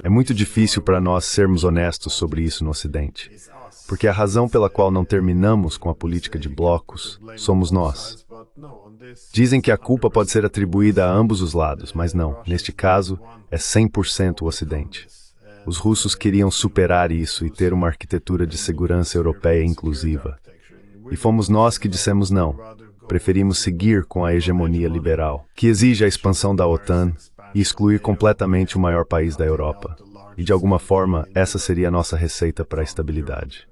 É muito difícil para nós sermos honestos sobre isso no Ocidente, porque a razão pela qual não terminamos com a política de blocos somos nós. Dizem que a culpa pode ser atribuída a ambos os lados, mas não. Neste caso, é 100% o Ocidente. Os russos queriam superar isso e ter uma arquitetura de segurança europeia inclusiva. E fomos nós que dissemos não. Preferimos seguir com a hegemonia liberal, que exige a expansão da OTAN e excluir completamente o maior país da Europa. E, de alguma forma, essa seria a nossa receita para a estabilidade.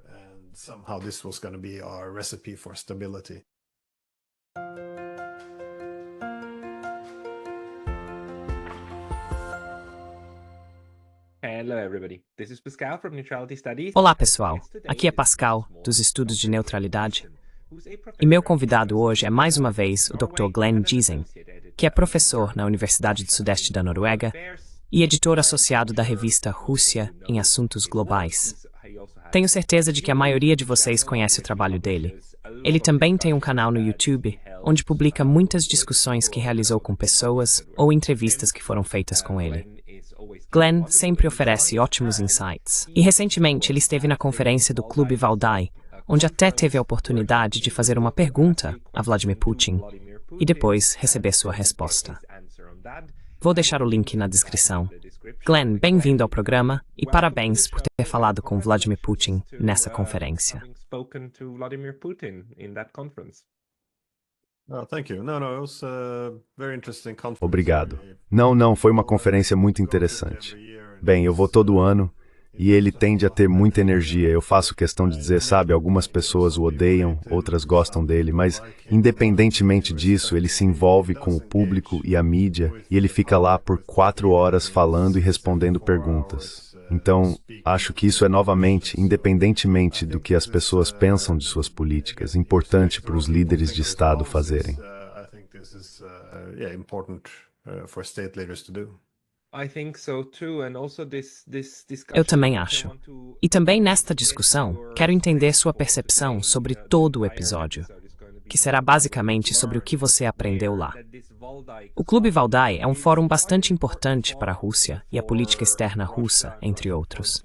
Olá, pessoal. Aqui é Pascal, dos Estudos de Neutralidade. E meu convidado hoje é mais uma vez o Dr. Glenn Giesen, que é professor na Universidade do Sudeste da Noruega e editor associado da revista Rússia em Assuntos Globais. Tenho certeza de que a maioria de vocês conhece o trabalho dele. Ele também tem um canal no YouTube, onde publica muitas discussões que realizou com pessoas ou entrevistas que foram feitas com ele. Glenn sempre oferece ótimos insights. E recentemente ele esteve na conferência do Clube Valdai, onde até teve a oportunidade de fazer uma pergunta a Vladimir Putin e depois receber sua resposta. Vou deixar o link na descrição. Glenn, bem-vindo ao programa e parabéns por ter falado com Vladimir Putin nessa conferência. Obrigado. Não, foi uma conferência muito interessante. Bem, eu vou todo ano e ele tende a ter muita energia. Eu faço questão de dizer, sabe, algumas pessoas o odeiam, outras gostam dele, mas independentemente disso, ele se envolve com o público e a mídia e ele fica lá por 4 horas falando e respondendo perguntas. Então, acho que isso é novamente, independentemente do que as pessoas pensam de suas políticas, importante para os líderes de Estado fazerem. Eu também acho. E também nesta discussão, quero entender sua percepção sobre todo o episódio, que será basicamente sobre o que você aprendeu lá. O Clube Valdai é um fórum bastante importante para a Rússia e a política externa russa, entre outros.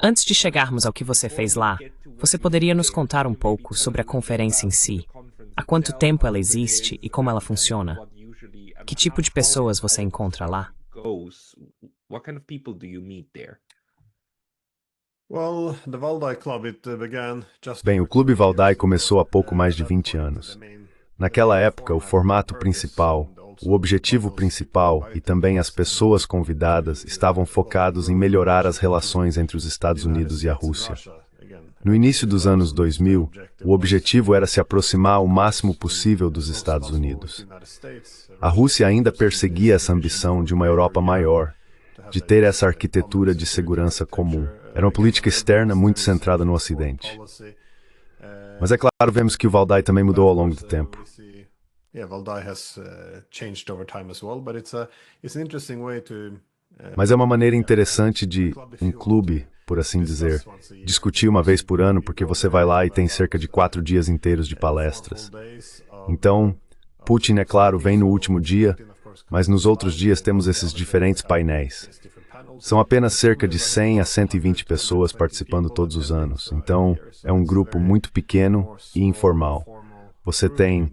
Antes de chegarmos ao que você fez lá, você poderia nos contar um pouco sobre a conferência em si? Há quanto tempo ela existe e como ela funciona? Que tipo de pessoas você encontra lá? Bem, o Clube Valdai começou há pouco mais de 20 anos. Naquela época, o formato principal, o objetivo principal e também as pessoas convidadas estavam focados em melhorar as relações entre os Estados Unidos e a Rússia. No início dos anos 2000, o objetivo era se aproximar o máximo possível dos Estados Unidos. A Rússia ainda perseguia essa ambição de uma Europa maior, de ter essa arquitetura de segurança comum. Era uma política externa muito centrada no Ocidente. Mas é claro, vemos que o Valdai também mudou ao longo do tempo. Mas é uma maneira interessante de um clube, por assim dizer, discutir uma vez por ano, porque você vai lá e tem cerca de 4 dias inteiros de palestras. Então, Putin, é claro, vem no último dia, mas nos outros dias temos esses diferentes painéis. São apenas cerca de 100 a 120 pessoas participando todos os anos. Então, é um grupo muito pequeno e informal. Você tem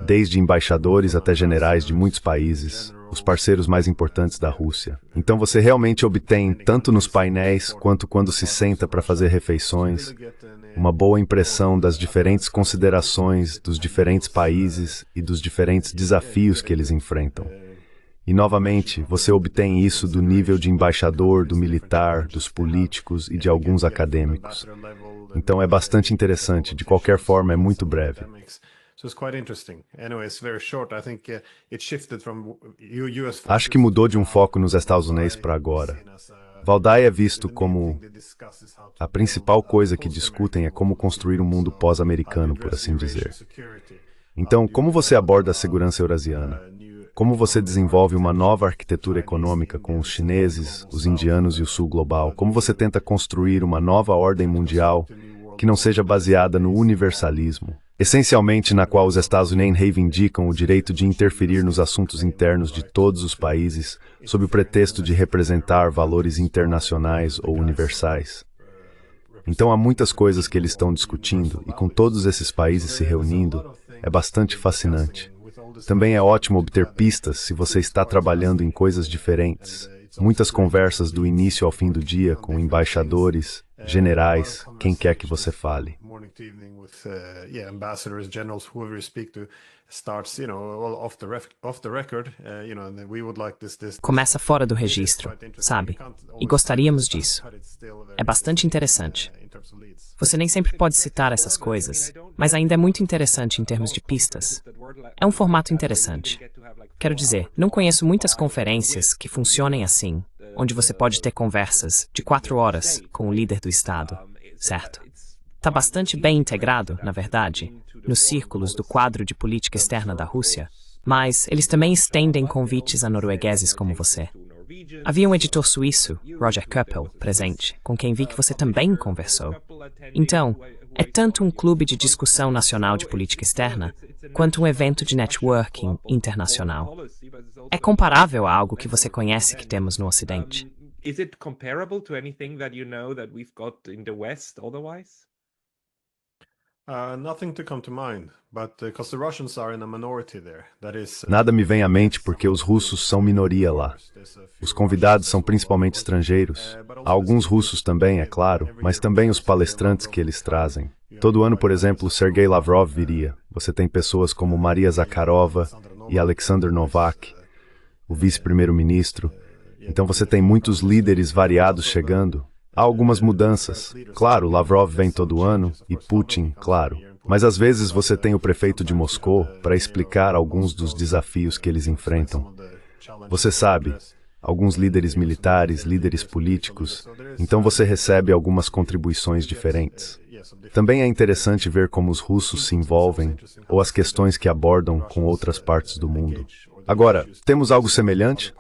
desde embaixadores até generais de muitos países, os parceiros mais importantes da Rússia. Então você realmente obtém, tanto nos painéis quanto quando se senta para fazer refeições, uma boa impressão das diferentes considerações dos diferentes países e dos diferentes desafios que eles enfrentam. E, novamente, você obtém isso do nível de embaixador, do militar, dos políticos e de alguns acadêmicos. Então é bastante interessante, de qualquer forma é muito breve. Acho que mudou de um foco nos Estados Unidos para agora. Valdai é visto como a principal coisa que discutem é como construir um mundo pós-americano, por assim dizer. Então, como você aborda a segurança eurasiana? Como você desenvolve uma nova arquitetura econômica com os chineses, os indianos e o sul global? Como você tenta construir uma nova ordem mundial que não seja baseada no universalismo, essencialmente na qual os Estados Unidos reivindicam o direito de interferir nos assuntos internos de todos os países, sob o pretexto de representar valores internacionais ou universais. Então há muitas coisas que eles estão discutindo, e com todos esses países se reunindo, é bastante fascinante. Também é ótimo obter pistas se você está trabalhando em coisas diferentes. Muitas conversas do início ao fim do dia com embaixadores, generais, quem quer que você fale. Começa fora do registro, sabe? E gostaríamos disso. É bastante interessante. Você nem sempre pode citar essas coisas, mas ainda é muito interessante em termos de pistas. É um formato interessante. Quero dizer, não conheço muitas conferências que funcionem assim, onde você pode ter conversas de 4 horas com o líder do Estado, certo? Está bastante bem integrado, na verdade, nos círculos do quadro de política externa da Rússia, mas eles também estendem convites a noruegueses como você. Havia um editor suíço, Roger Koppel, presente, com quem vi que você também conversou. Então, é tanto um clube de discussão nacional de política externa, quanto um evento de networking internacional. É comparável a algo que você conhece que temos no Ocidente? Is it comparable to anything that you know that we've got in the West otherwise? Nothing to come to mind, but because the Russians are in a minority there, that is. Nada me vem à mente porque os russos são minoria lá. Os convidados são principalmente estrangeiros. Há alguns russos também, é claro, mas também os palestrantes que eles trazem. Todo ano, por exemplo, Sergei Lavrov viria. Você tem pessoas como Maria Zakharova e Alexander Novak, o vice-primeiro-ministro. Então você tem muitos líderes variados chegando. Há algumas mudanças. Claro, Lavrov vem todo ano, e Putin, claro. Mas às vezes você tem o prefeito de Moscou para explicar alguns dos desafios que eles enfrentam. Você sabe, alguns líderes militares, líderes políticos, então você recebe algumas contribuições diferentes. Também é interessante ver como os russos se envolvem, ou as questões que abordam com outras partes do mundo. Agora, temos algo semelhante?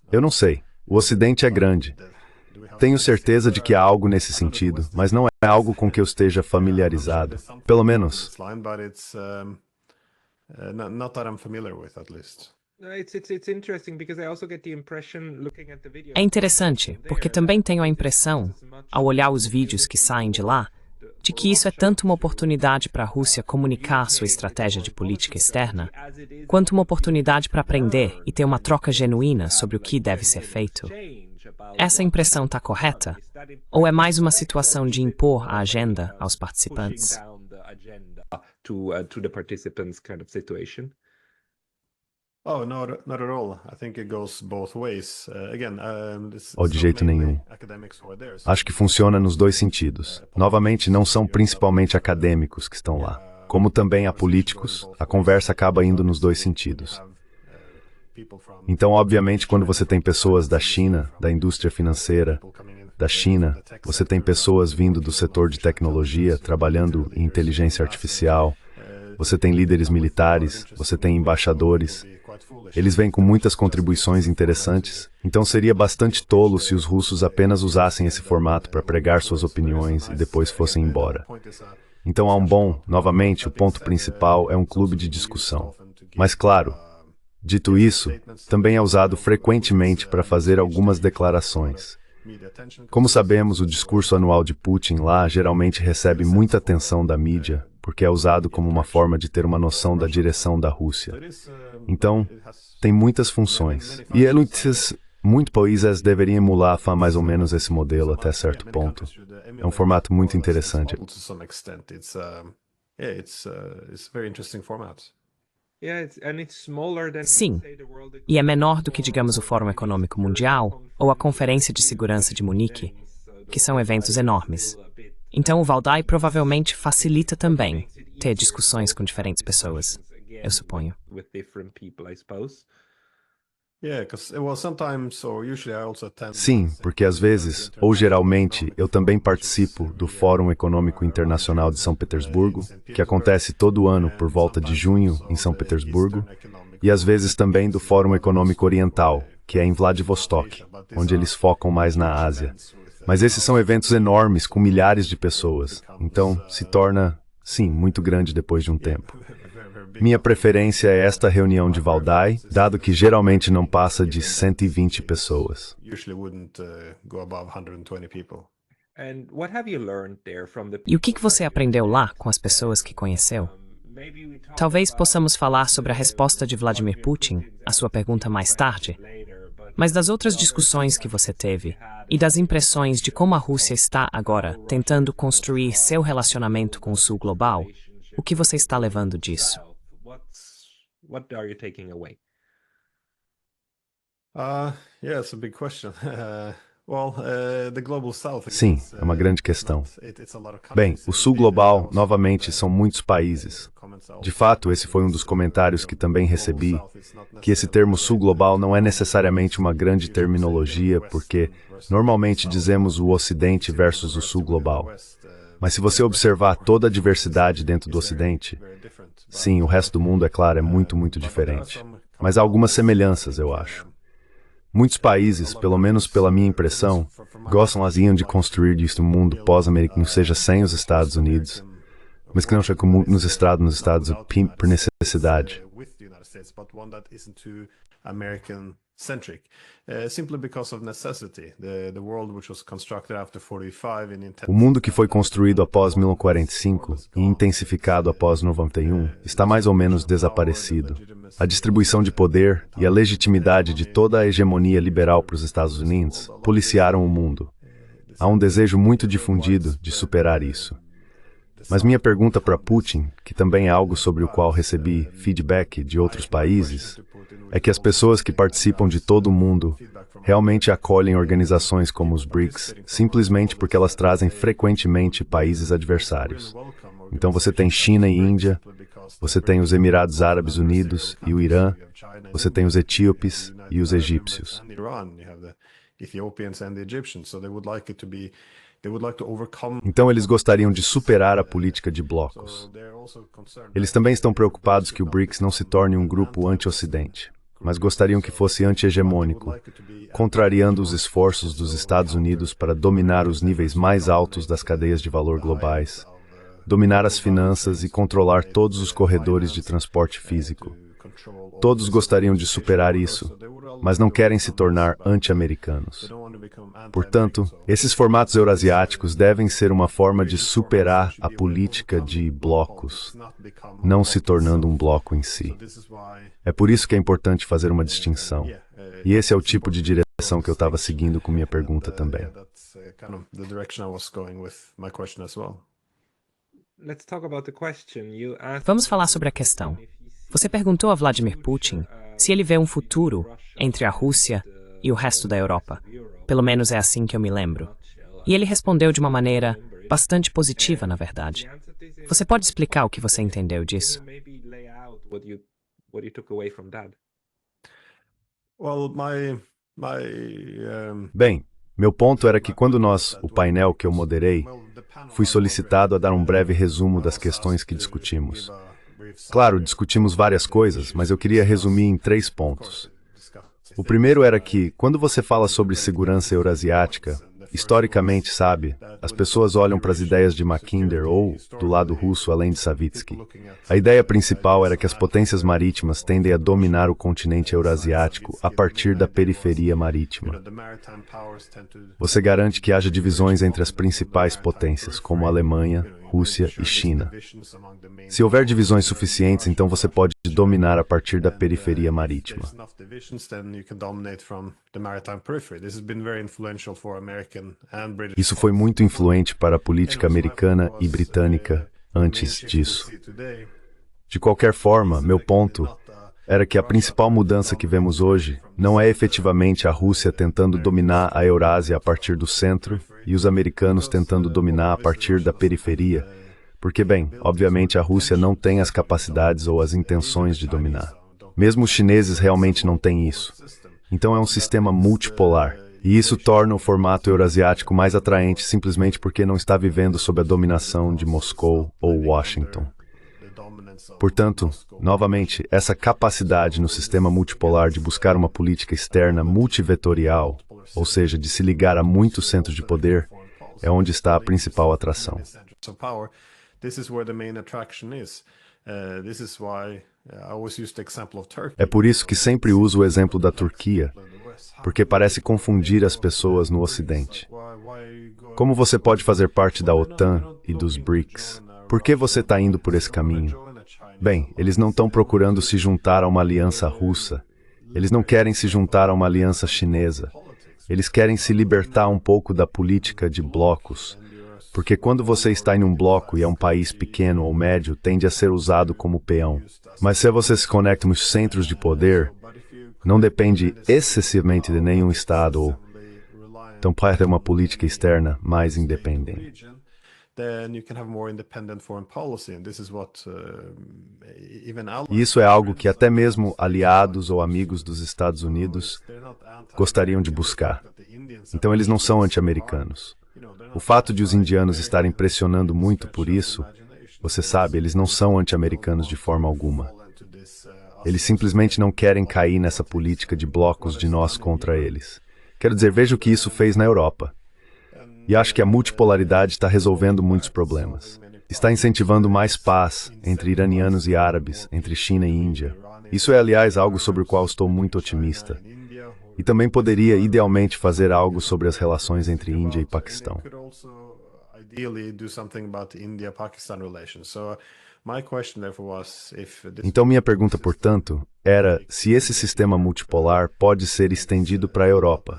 Eu não sei. O Ocidente é grande. Tenho certeza de que há algo nesse sentido, mas não é algo com que eu esteja familiarizado. Pelo menos. É interessante, porque também tenho a impressão, ao olhar os vídeos que saem de lá, de que isso é tanto uma oportunidade para a Rússia comunicar sua estratégia de política externa, quanto uma oportunidade para aprender e ter uma troca genuína sobre o que deve ser feito. Essa impressão está correta? Ou é mais uma situação de impor a agenda aos participantes? Ou de jeito nenhum. Acho que funciona nos dois sentidos. Novamente, não são principalmente acadêmicos que estão lá. Como também há políticos, a conversa acaba indo nos dois sentidos. Então, obviamente, quando você tem pessoas da China, da indústria financeira, da China, você tem pessoas vindo do setor de tecnologia, trabalhando em inteligência artificial, você tem líderes militares, você tem embaixadores. Eles vêm com muitas contribuições interessantes, então seria bastante tolo se os russos apenas usassem esse formato para pregar suas opiniões e depois fossem embora. Então há novamente, o ponto principal é um clube de discussão. Mas claro, dito isso, também é usado frequentemente para fazer algumas declarações. Como sabemos, o discurso anual de Putin lá geralmente recebe muita atenção da mídia, porque é usado como uma forma de ter uma noção da direção da Rússia. Então, tem muitas funções. E muitos países deveriam emular mais ou menos esse modelo até certo ponto. É um formato muito interessante. Sim, e é menor do que, digamos, o Fórum Econômico Mundial ou a Conferência de Segurança de Munique, que são eventos enormes. Então o Valdai provavelmente facilita também ter discussões com diferentes pessoas, eu suponho. Sim, porque às vezes, ou geralmente, eu também participo do Fórum Econômico Internacional de São Petersburgo, que acontece todo ano por volta de junho em São Petersburgo, e às vezes também do Fórum Econômico Oriental, que é em Vladivostok, onde eles focam mais na Ásia. Mas esses são eventos enormes, com milhares de pessoas, então se torna Sim, muito grande depois de um tempo. Minha preferência é esta reunião de Valdai, dado que geralmente não passa de 120 pessoas. E o que você aprendeu lá com as pessoas que conheceu? Talvez possamos falar sobre a resposta de Vladimir Putin à sua pergunta mais tarde, mas das outras discussões que você teve e das impressões de como a Rússia está agora tentando construir seu relacionamento com o Sul global, o que você está levando disso? What are you taking away? Yeah, it's a big question. The global south. Sim, é uma grande questão. Bem, o Sul global, novamente, são muitos países. De fato, esse foi um dos comentários que também recebi, que esse termo Sul global não é necessariamente uma grande terminologia, porque normalmente dizemos o Ocidente versus o Sul global. Mas se você observar toda a diversidade dentro do Ocidente, sim, o resto do mundo, é claro, é muito, muito diferente. Mas há algumas semelhanças, eu acho. Muitos países, pelo menos pela minha impressão, gostam de construir um mundo pós-americano, seja sem os Estados Unidos, mas que não chegue nos Estados por necessidade. O mundo que foi construído após 1945 e intensificado após 91 está mais ou menos desaparecido. A distribuição de poder e a legitimidade de toda a hegemonia liberal para os Estados Unidos policiaram o mundo. Há um desejo muito difundido de superar isso. Mas minha pergunta para Putin, que também é algo sobre o qual recebi feedback de outros países, é que as pessoas que participam de todo o mundo realmente acolhem organizações como os BRICS, simplesmente porque elas trazem frequentemente países adversários. Então você tem China e Índia, você tem os Emirados Árabes Unidos e o Irã, você tem os etíopes e os egípcios. Então eles gostariam de superar a política de blocos. Eles também estão preocupados que o BRICS não se torne um grupo anti-Ocidente, mas gostariam que fosse anti-hegemônico, contrariando os esforços dos Estados Unidos para dominar os níveis mais altos das cadeias de valor globais, dominar as finanças e controlar todos os corredores de transporte físico. Todos gostariam de superar isso, mas não querem se tornar anti-americanos. Portanto, esses formatos eurasiáticos devem ser uma forma de superar a política de blocos, não se tornando um bloco em si. É por isso que é importante fazer uma distinção. E esse é o tipo de direção que eu estava seguindo com minha pergunta também. Vamos falar sobre a questão. Você perguntou a Vladimir Putin se ele vê um futuro entre a Rússia e o resto da Europa. Pelo menos é assim que eu me lembro. E ele respondeu de uma maneira bastante positiva, na verdade. Você pode explicar o que você entendeu disso? Bem, meu ponto era que quando o painel que eu moderei, fui solicitado a dar um breve resumo das questões que discutimos. Claro, discutimos várias coisas, mas eu queria resumir em 3 pontos. O primeiro era que, quando você fala sobre segurança eurasiática, historicamente, sabe, as pessoas olham para as ideias de Mackinder ou, do lado russo, além de Savitsky. A ideia principal era que as potências marítimas tendem a dominar o continente eurasiático a partir da periferia marítima. Você garante que haja divisões entre as principais potências, como Alemanha, Rússia e China. Se houver divisões suficientes, então você pode dominar a partir da periferia marítima. Isso foi muito influente para a política americana e britânica antes disso. De qualquer forma, meu ponto era que a principal mudança que vemos hoje não é efetivamente a Rússia tentando dominar a Eurásia a partir do centro e os americanos tentando dominar a partir da periferia, porque, bem, obviamente a Rússia não tem as capacidades ou as intenções de dominar. Mesmo os chineses realmente não têm isso. Então é um sistema multipolar, e isso torna o formato eurasiático mais atraente simplesmente porque não está vivendo sob a dominação de Moscou ou Washington. Portanto, novamente, essa capacidade no sistema multipolar de buscar uma política externa multivetorial, ou seja, de se ligar a muitos centros de poder, é onde está a principal atração. This is where the main attraction is. This is why I always use the example of Turkey. É por isso que sempre uso o exemplo da Turquia, porque parece confundir as pessoas no Ocidente. Como você pode fazer parte da OTAN e dos BRICS? Por que você está indo por esse caminho? Bem, eles não estão procurando se juntar a uma aliança russa. Eles não querem se juntar a uma aliança chinesa. Eles querem se libertar um pouco da política de blocos. Porque quando você está em um bloco e é um país pequeno ou médio, tende a ser usado como peão. Mas se você se conecta nos centros de poder, não depende excessivamente de nenhum Estado ou... Então pode ter uma política externa mais independente. E isso é algo que até mesmo aliados ou amigos dos Estados Unidos gostariam de buscar. Então eles não são anti-americanos. O fato de os indianos estarem pressionando muito por isso, você sabe, eles não são anti-americanos de forma alguma. Eles simplesmente não querem cair nessa política de blocos de nós contra eles. Quero dizer, veja o que isso fez na Europa. E acho que a multipolaridade está resolvendo muitos problemas. Está incentivando mais paz entre iranianos e árabes, entre China e Índia. Isso é, aliás, algo sobre o qual estou muito otimista. E também poderia, idealmente, fazer algo sobre as relações entre Índia e Paquistão. Então, minha pergunta, portanto, era se esse sistema multipolar pode ser estendido para a Europa.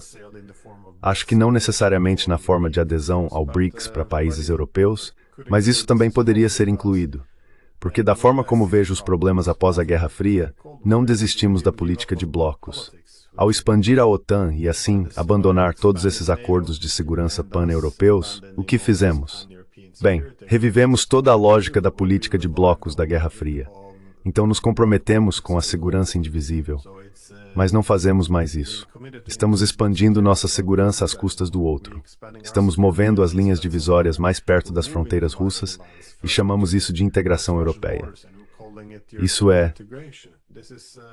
Acho que não necessariamente na forma de adesão ao BRICS para países europeus, mas isso também poderia ser incluído. Porque da forma como vejo os problemas após a Guerra Fria, não desistimos da política de blocos. Ao expandir a OTAN e, assim, abandonar todos esses acordos de segurança pan-europeus, o que fizemos? Bem, revivemos toda a lógica da política de blocos da Guerra Fria. Então nos comprometemos com a segurança indivisível. Mas não fazemos mais isso. Estamos expandindo nossa segurança às custas do outro. Estamos movendo as linhas divisórias mais perto das fronteiras russas e chamamos isso de integração europeia. Isso é...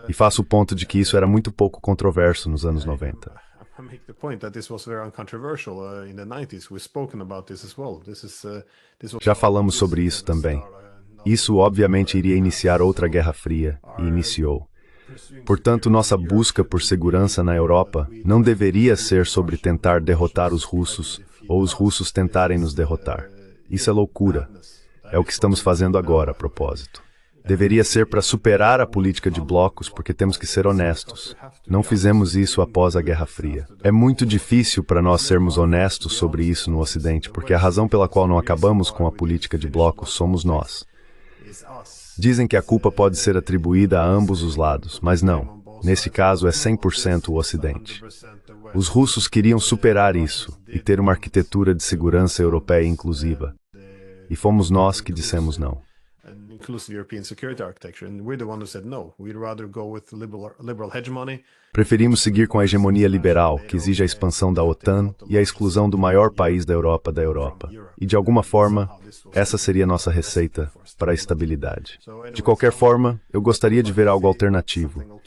E faço o ponto de que isso era muito pouco controverso nos anos 90. Já falamos sobre isso também. Isso obviamente iria iniciar outra Guerra Fria, e iniciou. Portanto, nossa busca por segurança na Europa não deveria ser sobre tentar derrotar os russos, ou os russos tentarem nos derrotar. Isso é loucura. É o que estamos fazendo agora, a propósito. Deveria ser para superar a política de blocos, porque temos que ser honestos. Não fizemos isso após a Guerra Fria. É muito difícil para nós sermos honestos sobre isso no Ocidente, porque a razão pela qual não acabamos com a política de blocos somos nós. Dizem que a culpa pode ser atribuída a ambos os lados, mas não. Nesse caso é 100% o Ocidente. Os russos queriam superar isso e ter uma arquitetura de segurança europeia inclusiva. E fomos nós que dissemos não. Preferimos seguir com a hegemonia liberal, que exige a expansão da OTAN e a exclusão do maior país da Europa. E, de alguma forma, essa seria nossa receita para a estabilidade. De qualquer forma, eu gostaria de ver algo alternativo.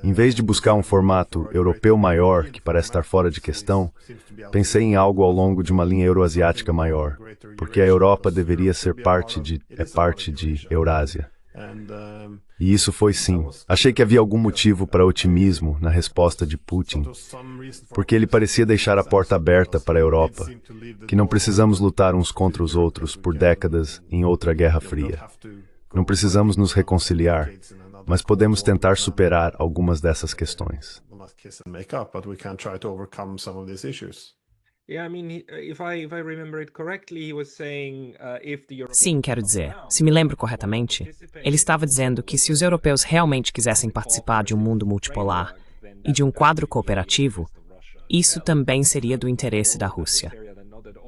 Em vez de buscar um formato europeu maior, que parece estar fora de questão, pensei em algo ao longo de uma linha euroasiática maior, porque a Europa deveria ser parte de Eurásia. E isso foi sim. Achei que havia algum motivo para otimismo na resposta de Putin, porque ele parecia deixar a porta aberta para a Europa, que não precisamos lutar uns contra os outros por décadas em outra Guerra Fria. Não precisamos nos reconciliar, mas podemos tentar superar algumas dessas questões. Sim, quero dizer, se me lembro corretamente, ele estava dizendo que se os europeus realmente quisessem participar de um mundo multipolar e de um quadro cooperativo, isso também seria do interesse da Rússia.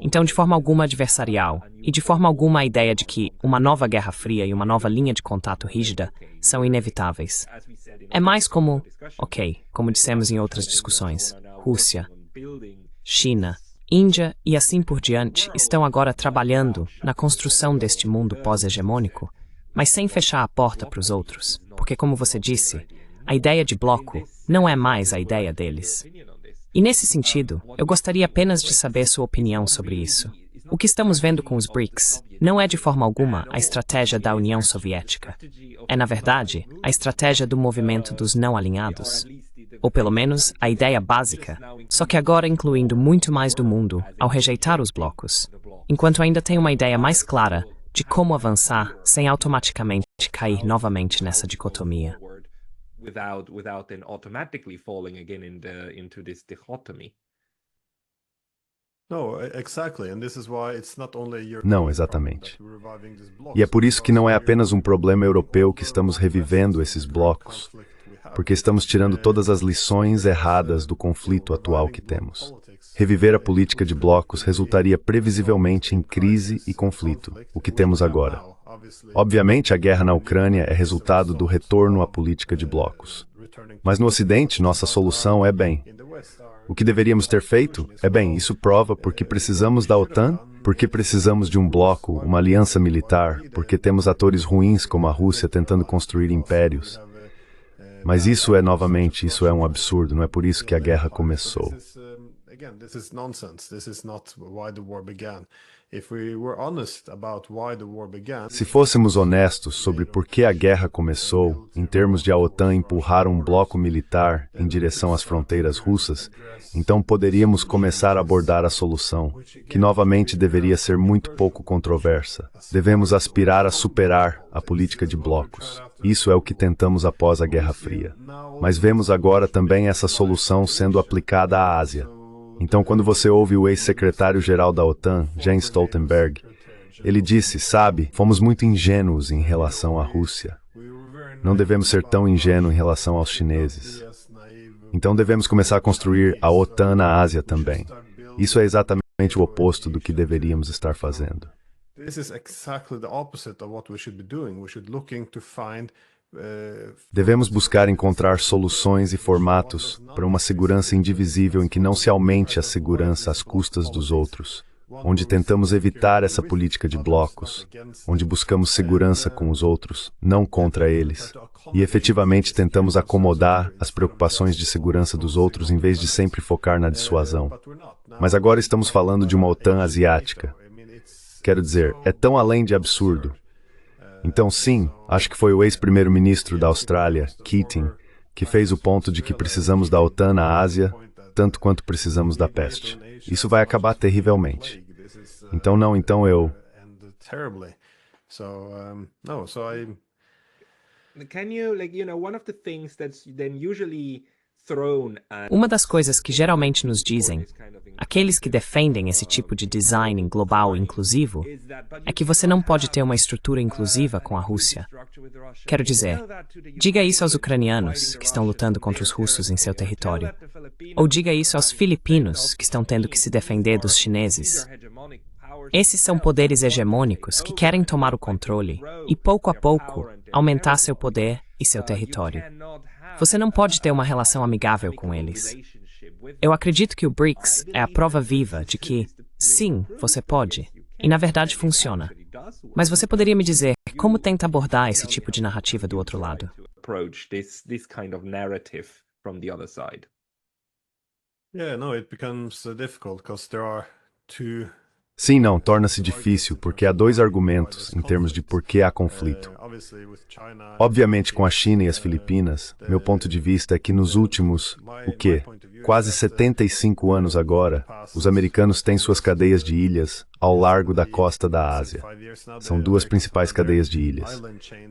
Então, de forma alguma adversarial, e de forma alguma a ideia de que uma nova Guerra Fria e uma nova linha de contato rígida são inevitáveis. É mais como, como dissemos em outras discussões, Rússia, China, Índia e assim por diante estão agora trabalhando na construção deste mundo pós-hegemônico, mas sem fechar a porta para os outros, porque, como você disse, a ideia de bloco não é mais a ideia deles. E nesse sentido, eu gostaria apenas de saber sua opinião sobre isso. O que estamos vendo com os BRICS não é de forma alguma a estratégia da União Soviética. É, na verdade, a estratégia do movimento dos não alinhados. Ou pelo menos a ideia básica, só que agora incluindo muito mais do mundo ao rejeitar os blocos, enquanto ainda tem uma ideia mais clara de como avançar sem automaticamente cair novamente nessa dicotomia. Without then automatically falling again into this dichotomy. Não, exatamente. E é por isso que não é apenas um problema europeu que estamos revivendo esses blocos, porque estamos tirando todas as lições erradas do conflito atual que temos. Reviver a política de blocos resultaria previsivelmente em crise e conflito, o que temos agora. Obviamente, a guerra na Ucrânia é resultado do retorno à política de blocos. Mas no Ocidente, nossa solução é bem. O que deveríamos ter feito? É bem, isso prova porque precisamos da OTAN, porque precisamos de um bloco, uma aliança militar, porque temos atores ruins como a Rússia tentando construir impérios. Mas isso é um absurdo, não é por isso que a guerra começou. Se fôssemos honestos sobre por que a guerra começou, em termos de a OTAN empurrar um bloco militar em direção às fronteiras russas, então poderíamos começar a abordar a solução, que novamente deveria ser muito pouco controversa. Devemos aspirar a superar a política de blocos. Isso é o que tentamos após a Guerra Fria. Mas vemos agora também essa solução sendo aplicada à Ásia. Então, quando você ouve o ex-secretário-geral da OTAN, Jens Stoltenberg, ele disse, sabe, fomos muito ingênuos em relação à Rússia. Não devemos ser tão ingênuos em relação aos chineses. Então devemos começar a construir a OTAN na Ásia também. Isso é exatamente o oposto do que deveríamos estar fazendo. Devemos buscar encontrar soluções e formatos para uma segurança indivisível em que não se aumente a segurança às custas dos outros, onde tentamos evitar essa política de blocos, onde buscamos segurança com os outros, não contra eles, e efetivamente tentamos acomodar as preocupações de segurança dos outros em vez de sempre focar na dissuasão. Mas agora estamos falando de uma OTAN asiática. Quero dizer, é tão além de absurdo. Então, sim, acho que foi o ex-primeiro-ministro da Austrália, Keating, que fez o ponto de que precisamos da OTAN na Ásia, tanto quanto precisamos da peste. Isso vai acabar terrivelmente. Então, eu... Uma das coisas que geralmente nos dizem, aqueles que defendem esse tipo de design global inclusivo, é que você não pode ter uma estrutura inclusiva com a Rússia. Quero dizer, diga isso aos ucranianos que estão lutando contra os russos em seu território. Ou diga isso aos filipinos que estão tendo que se defender dos chineses. Esses são poderes hegemônicos que querem tomar o controle e, pouco a pouco, aumentar seu poder e seu território. Você não pode ter uma relação amigável com eles. Eu acredito que o BRICS é a prova viva de que, sim, você pode, e na verdade funciona. Mas você poderia me dizer como tenta abordar esse tipo de narrativa do outro lado? Sim, não, torna-se difícil, porque há dois argumentos em termos de por que há conflito. Obviamente, com a China e as Filipinas, meu ponto de vista é que nos últimos, quase 75 anos agora, os americanos têm suas cadeias de ilhas ao largo da costa da Ásia. São duas principais cadeias de ilhas.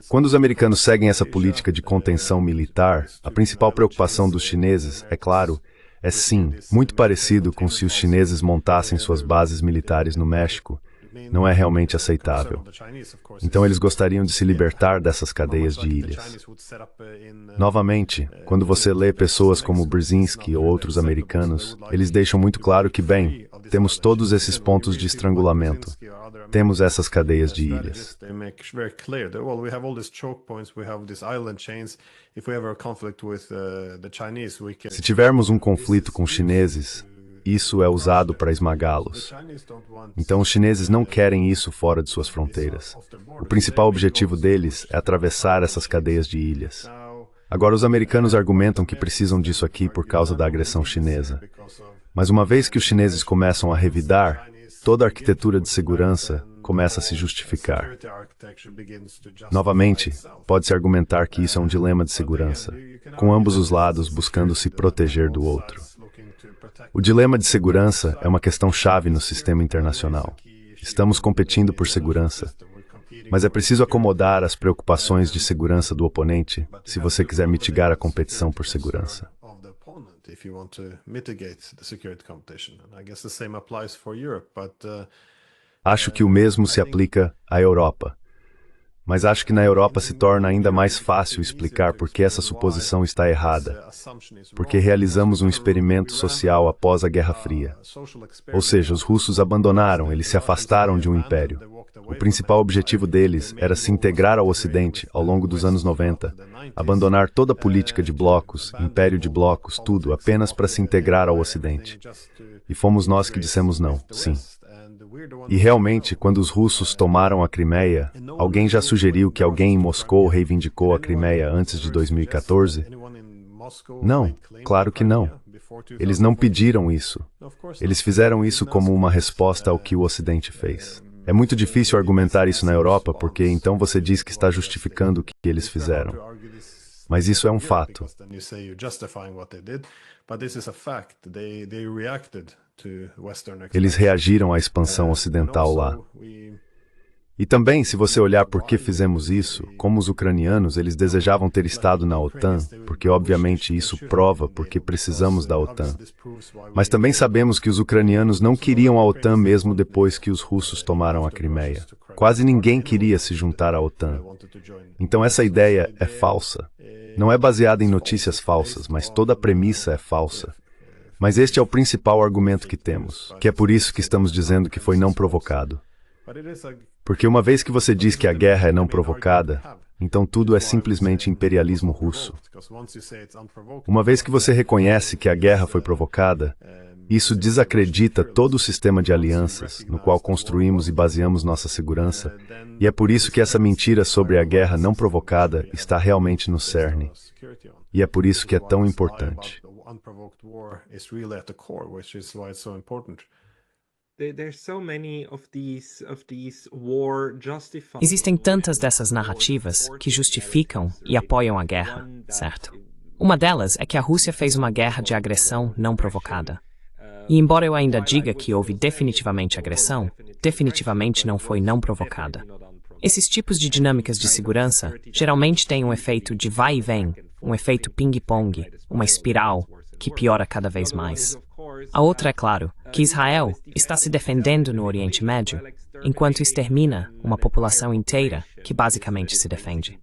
Quando os americanos seguem essa política de contenção militar, a principal preocupação dos chineses, é claro, é sim, muito parecido com se os chineses montassem suas bases militares no México. Não é realmente aceitável. Então eles gostariam de se libertar dessas cadeias de ilhas. Novamente, quando você lê pessoas como Brzezinski ou outros americanos, eles deixam muito claro que, bem, temos todos esses pontos de estrangulamento. Temos essas cadeias de ilhas. Se tivermos um conflito com os chineses, isso é usado para esmagá-los. Então os chineses não querem isso fora de suas fronteiras. O principal objetivo deles é atravessar essas cadeias de ilhas. Agora os americanos argumentam que precisam disso aqui por causa da agressão chinesa. Mas uma vez que os chineses começam a revidar, toda a arquitetura de segurança começa a se justificar. Novamente, pode-se argumentar que isso é um dilema de segurança, com ambos os lados buscando se proteger do outro. O dilema de segurança é uma questão-chave no sistema internacional. Estamos competindo por segurança, mas é preciso acomodar as preocupações de segurança do oponente se você quiser mitigar a competição por segurança. Acho que o mesmo se aplica à Europa. Mas acho que na Europa se torna ainda mais fácil explicar por que essa suposição está errada. Porque realizamos um experimento social após a Guerra Fria. Ou seja, os russos abandonaram, eles se afastaram de um império. O principal objetivo deles era se integrar ao Ocidente ao longo dos anos 90, abandonar toda a política de blocos, império de blocos, tudo, apenas para se integrar ao Ocidente. E fomos nós que dissemos não, sim. E realmente, quando os russos tomaram a Crimeia, alguém já sugeriu que alguém em Moscou reivindicou a Crimeia antes de 2014? Não, claro que não. Eles não pediram isso. Eles fizeram isso como uma resposta ao que o Ocidente fez. É muito difícil argumentar isso na Europa, porque então você diz que está justificando o que eles fizeram. Mas isso é um fato. Eles reagiram à expansão ocidental lá. E também, se você olhar por que fizemos isso, como os ucranianos, eles desejavam ter estado na OTAN, porque obviamente isso prova porque precisamos da OTAN. Mas também sabemos que os ucranianos não queriam a OTAN mesmo depois que os russos tomaram a Crimeia. Quase ninguém queria se juntar à OTAN. Então essa ideia é falsa. Não é baseada em notícias falsas, mas toda a premissa é falsa. Mas este é o principal argumento que temos, que é por isso que estamos dizendo que foi não provocado. Porque uma vez que você diz que a guerra é não provocada, então tudo é simplesmente imperialismo russo. Uma vez que você reconhece que a guerra foi provocada, isso desacredita todo o sistema de alianças, no qual construímos e baseamos nossa segurança, e é por isso que essa mentira sobre a guerra não provocada está realmente no cerne. E é por isso que é tão importante. Existem tantas dessas narrativas que justificam e apoiam a guerra, certo? Uma delas é que a Rússia fez uma guerra de agressão não provocada. E embora eu ainda diga que houve definitivamente agressão, definitivamente não foi não provocada. Esses tipos de dinâmicas de segurança geralmente têm um efeito de vai e vem, um efeito ping-pong, uma espiral, que piora cada vez mais. A outra é, claro, que Israel está se defendendo no Oriente Médio, enquanto extermina uma população inteira que basicamente se defende.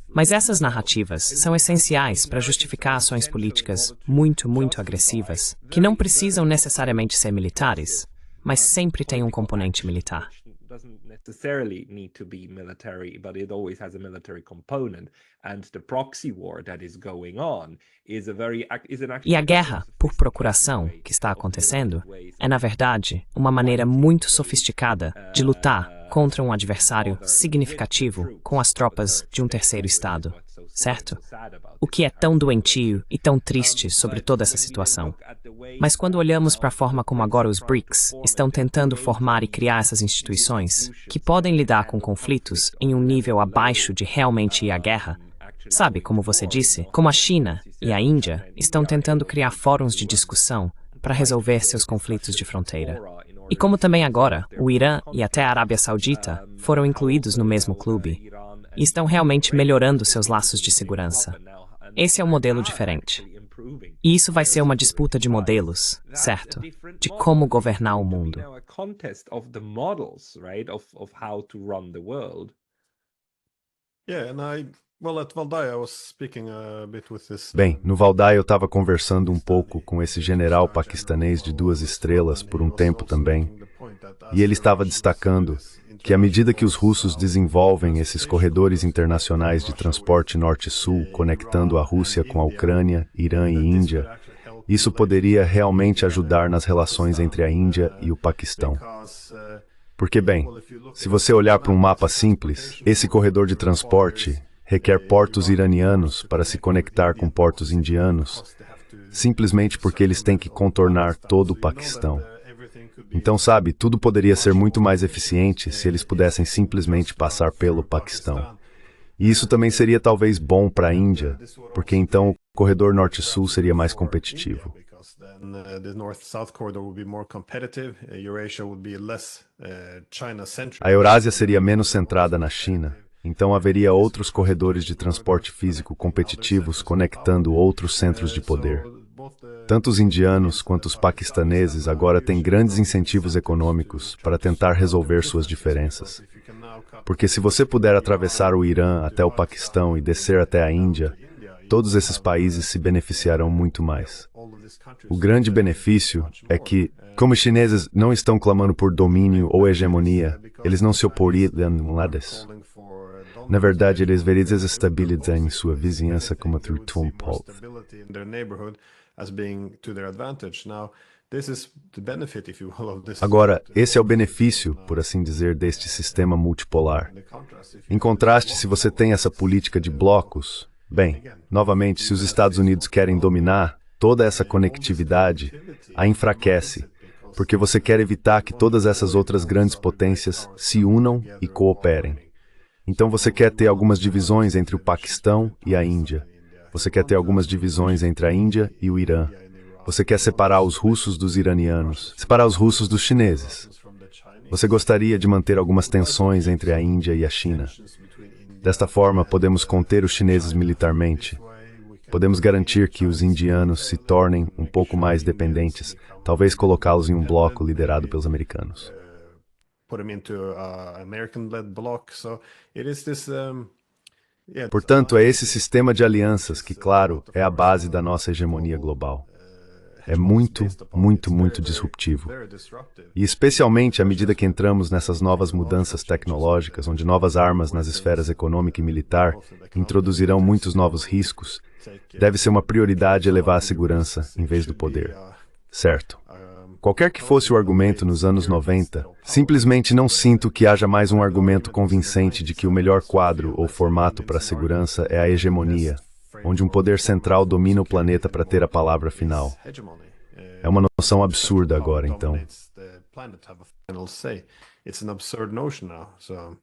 Mas essas narrativas são essenciais para justificar ações políticas muito agressivas, que não precisam necessariamente ser militares, mas sempre têm um componente militar. Necessarily need to be military, but it always has a military component. And the proxy war that is going on is E a guerra por procuração que está acontecendo é, na verdade, uma maneira muito sofisticada de lutar contra um adversário significativo com as tropas de um terceiro estado, certo? O que é tão doentio e tão triste sobre toda essa situação. Mas quando olhamos para a forma como agora os BRICS estão tentando formar e criar essas instituições, que podem lidar com conflitos em um nível abaixo de realmente ir à guerra, sabe, como você disse, como a China e a Índia estão tentando criar fóruns de discussão para resolver seus conflitos de fronteira. E como também agora, o Irã e até a Arábia Saudita foram incluídos no mesmo clube e estão realmente melhorando seus laços de segurança. Esse é um modelo diferente. E isso vai ser uma disputa de modelos, certo? De como governar o mundo. Bem, no Valdai eu estava conversando um pouco com esse general paquistanês de 2 estrelas por um tempo também, e ele estava destacando que à medida que os russos desenvolvem esses corredores internacionais de transporte norte-sul, conectando a Rússia com a Ucrânia, Irã e Índia, isso poderia realmente ajudar nas relações entre a Índia e o Paquistão. Porque, bem, se você olhar para um mapa simples, esse corredor de transporte requer portos iranianos para se conectar com portos indianos, simplesmente porque eles têm que contornar todo o Paquistão. Então, sabe, tudo poderia ser muito mais eficiente se eles pudessem simplesmente passar pelo Paquistão. E isso também seria talvez bom para a Índia, porque então o corredor norte-sul seria mais competitivo. A Eurásia seria menos centrada na China, então haveria outros corredores de transporte físico competitivos conectando outros centros de poder. Tanto os indianos quanto os paquistaneses agora têm grandes incentivos econômicos para tentar resolver suas diferenças. Porque se você puder atravessar o Irã até o Paquistão e descer até a Índia, todos esses países se beneficiarão muito mais. O grande benefício é que, como os chineses não estão clamando por domínio ou hegemonia, eles não se opoririam a isso. Na verdade, eles veriam desestabilizar em sua vizinhança como through Tumpol. Agora, esse é o benefício, por assim dizer, deste sistema multipolar. Em contraste, se você tem essa política de blocos, bem, novamente, se os Estados Unidos querem dominar, toda essa conectividade a enfraquece, porque você quer evitar que todas essas outras grandes potências se unam e cooperem. Então você quer ter algumas divisões entre o Paquistão e a Índia. Você quer ter algumas divisões entre a Índia e o Irã. Você quer separar os russos dos iranianos, separar os russos dos chineses. Você gostaria de manter algumas tensões entre a Índia e a China. Desta forma, podemos conter os chineses militarmente. Podemos garantir que os indianos se tornem um pouco mais dependentes, talvez colocá-los em um bloco liderado pelos americanos. Portanto, é esse sistema de alianças que, claro, é a base da nossa hegemonia global. É muito, muito, muito disruptivo. E especialmente à medida que entramos nessas novas mudanças tecnológicas, onde novas armas nas esferas econômica e militar introduzirão muitos novos riscos, deve ser uma prioridade elevar a segurança em vez do poder. Certo. Qualquer que fosse o argumento nos anos 90, simplesmente não sinto que haja mais um argumento convincente de que o melhor quadro ou formato para a segurança é a hegemonia, onde um poder central domina o planeta para ter a palavra final. É uma noção absurda agora, então. It's an absurd notion now, so